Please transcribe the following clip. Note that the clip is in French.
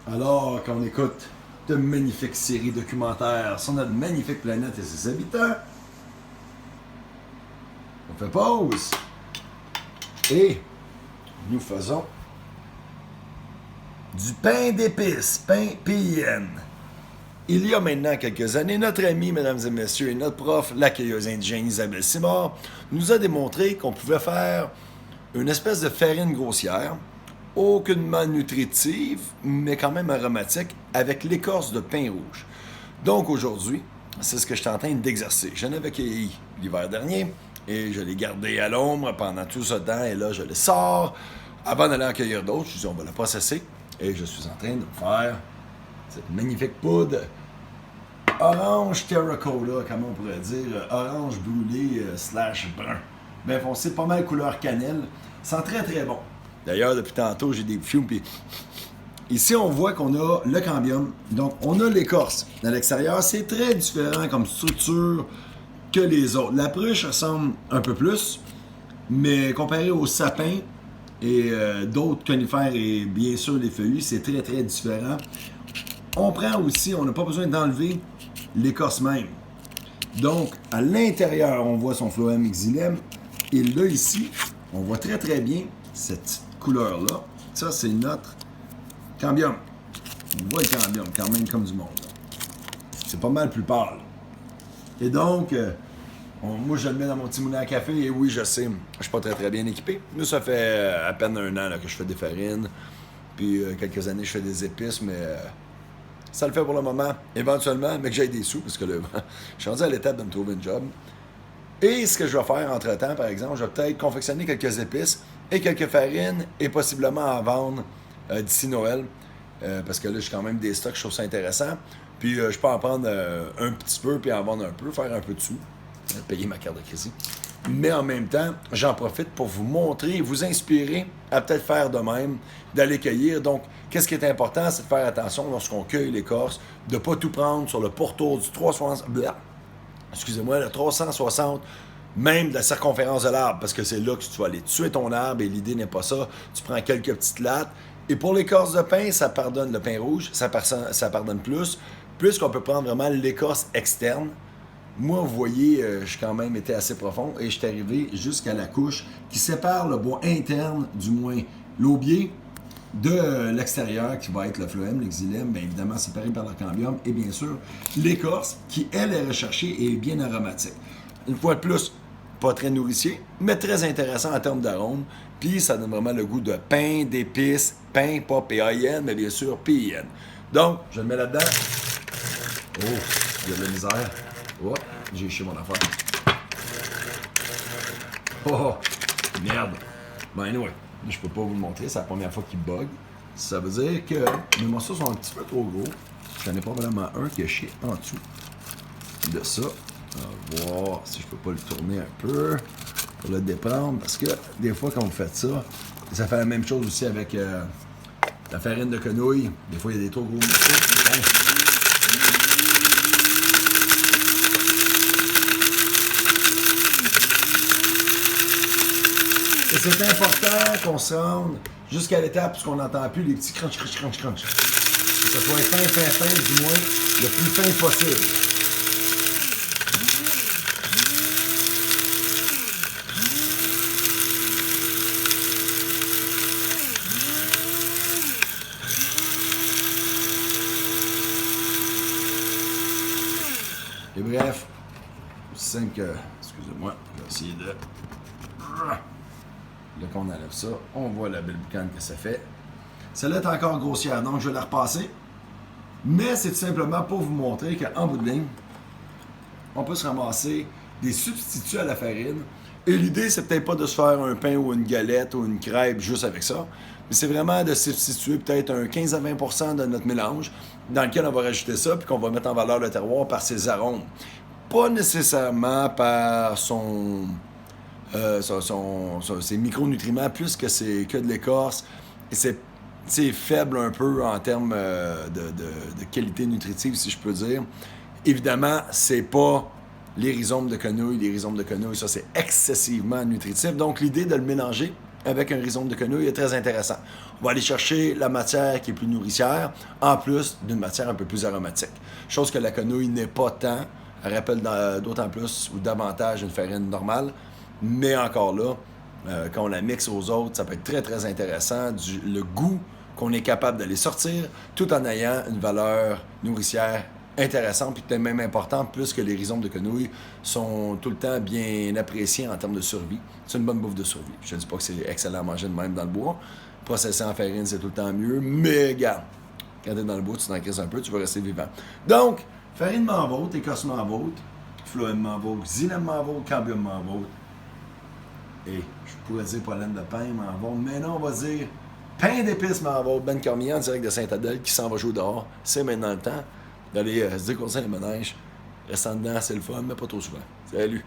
Alors qu'on écoute de magnifiques séries documentaires sur notre magnifique planète et ses habitants, on fait pause et nous faisons du pain d'épices, pain PIN. Il y a maintenant quelques années, notre amie, mesdames et messieurs, et notre prof, l'accueilleuse indigène Isabelle Simard, nous a démontré qu'on pouvait faire une espèce de farine grossière, aucunement nutritive, mais quand même aromatique, avec l'écorce de pain rouge. Donc aujourd'hui, c'est ce que je suis en train d'exercer. Je l'avais cueilli l'hiver dernier et je l'ai gardé à l'ombre pendant tout ce temps, et là, je le sors. Avant d'aller en cueillir d'autres, je dis on va le processer, et je suis en train de faire cette magnifique poudre orange terracotta, comment on pourrait dire, orange brûlé / brun. Bien foncé, pas mal couleur cannelle. Ça sent très très bon. D'ailleurs, depuis tantôt, j'ai des fumes. Puis ici, on voit qu'on a le cambium. Donc, on a l'écorce. À l'extérieur, c'est très différent comme structure que les autres. La pruche ressemble un peu plus, mais comparé au sapin et d'autres conifères et bien sûr les feuillus, c'est très très différent. On prend aussi, on n'a pas besoin d'enlever l'écorce même. Donc, à l'intérieur, on voit son phloème xylème. Et là, ici, on voit très très bien cette couleur-là. Ça, c'est notre cambium. On voit le cambium quand même comme du monde. C'est pas mal plus pâle. Et donc, moi, je le mets dans mon petit moulin à café. Et oui, je sais, je suis pas très très bien équipé. Nous, ça fait à peine 1 an là, que je fais des farines. Puis quelques années, je fais des épices, mais ça le fait pour le moment. Éventuellement, mais que j'aille des sous, parce que là, je suis rendu à l'étape de me trouver une job. Et ce que je vais faire entre-temps, par exemple, je vais peut-être confectionner quelques épices et quelques farines et possiblement en vendre d'ici Noël. Parce que là, j'ai quand même des stocks, je trouve ça intéressant. Puis je peux en prendre un petit peu puis en vendre un peu, faire un peu de sous, payer ma carte de crédit. Mais en même temps, j'en profite pour vous montrer, vous inspirer à peut-être faire de même, d'aller cueillir. Donc, qu'est-ce qui est important, c'est de faire attention lorsqu'on cueille l'écorce, de ne pas tout prendre sur le pourtour du 360... Excusez-moi, le 360, même de la circonférence de l'arbre, parce que c'est là que tu vas aller tuer ton arbre, et l'idée n'est pas ça. Tu prends quelques petites lattes, et pour l'écorce de pain, ça pardonne le pain rouge, ça pardonne plus qu'on peut prendre vraiment l'écorce externe. Moi, vous voyez, j'ai quand même été assez profond, et je suis arrivé jusqu'à la couche qui sépare le bois interne, du moins l'aubier, de l'extérieur, qui va être le phloème, le xylème, bien évidemment séparé par le cambium, et bien sûr l'écorce, qui elle est recherchée et bien aromatique. Une fois de plus, pas très nourricier, mais très intéressant en termes d'arôme, puis ça donne vraiment le goût de pain, d'épices, pain, pas P-A-I-N, mais bien sûr P-I-N. Donc, je le mets là-dedans. Oh, il y a de la misère. Oh, j'ai éché mon affaire. Oh, merde. Ben anyway. Je peux pas vous le montrer, c'est la première fois qu'il bug. Ça veut dire que mes morceaux sont un petit peu trop gros. J'en ai pas vraiment un qui est chié en dessous de ça. On va voir si je peux pas le tourner un peu pour le déprendre. Parce que des fois, quand vous faites ça, ça fait la même chose aussi avec la farine de quenouille. Des fois, il y a des trop gros morceaux. Et c'est important qu'on se rende jusqu'à l'étape où on n'entend plus les petits crunch. Que ce soit fin, du moins le plus fin possible. Et bref, aussi simple que... Excusez-moi, je vais essayer de... Là qu'on enlève ça, on voit la belle boucane que ça fait. Celle-là est encore grossière, donc je vais la repasser. Mais c'est tout simplement pour vous montrer qu'en bout de ligne, on peut se ramasser des substituts à la farine. Et l'idée, c'est peut-être pas de se faire un pain ou une galette ou une crêpe juste avec ça, mais c'est vraiment de substituer peut-être un 15 à 20% de notre mélange dans lequel on va rajouter ça puis qu'on va mettre en valeur le terroir par ses arômes. Pas nécessairement par ses micronutriments, plus que c'est que de l'écorce. Et c'est faible un peu en termes de qualité nutritive, si je peux dire. Évidemment, c'est pas les rhizomes de quenouille. Les rhizomes de quenouille, ça, c'est excessivement nutritif. Donc, l'idée de le mélanger avec un rhizome de quenouille est très intéressant. On va aller chercher la matière qui est plus nourricière, en plus d'une matière un peu plus aromatique. Chose que la quenouille n'est pas tant. Elle rappelle d'autant plus ou davantage une farine normale. Mais encore là, quand on la mixe aux autres, ça peut être très, très intéressant. Le goût qu'on est capable d'aller sortir, tout en ayant une valeur nourricière intéressante, puis peut-être même importante, puisque les rhizomes de quenouille sont tout le temps bien appréciés en termes de survie. C'est une bonne bouffe de survie. Je ne dis pas que c'est excellent à manger de même dans le bois. Processé en farine, c'est tout le temps mieux, mais regarde, quand tu es dans le bois, tu t'en crises un peu, tu vas rester vivant. Donc, farine manvôtre, écorce manvôtre, phloème manvôtre, xylème manvôtre, cambium manvôtre, et je pourrais dire pollen de pain manvôtre, mais non, on va dire pain d'épices manvôtre, Ben Cormier en direct de Saint-Adèle qui s'en va jouer dehors. C'est maintenant le temps d'aller se décourser les manèges. Restant dedans, c'est le fun, mais pas trop souvent. Salut!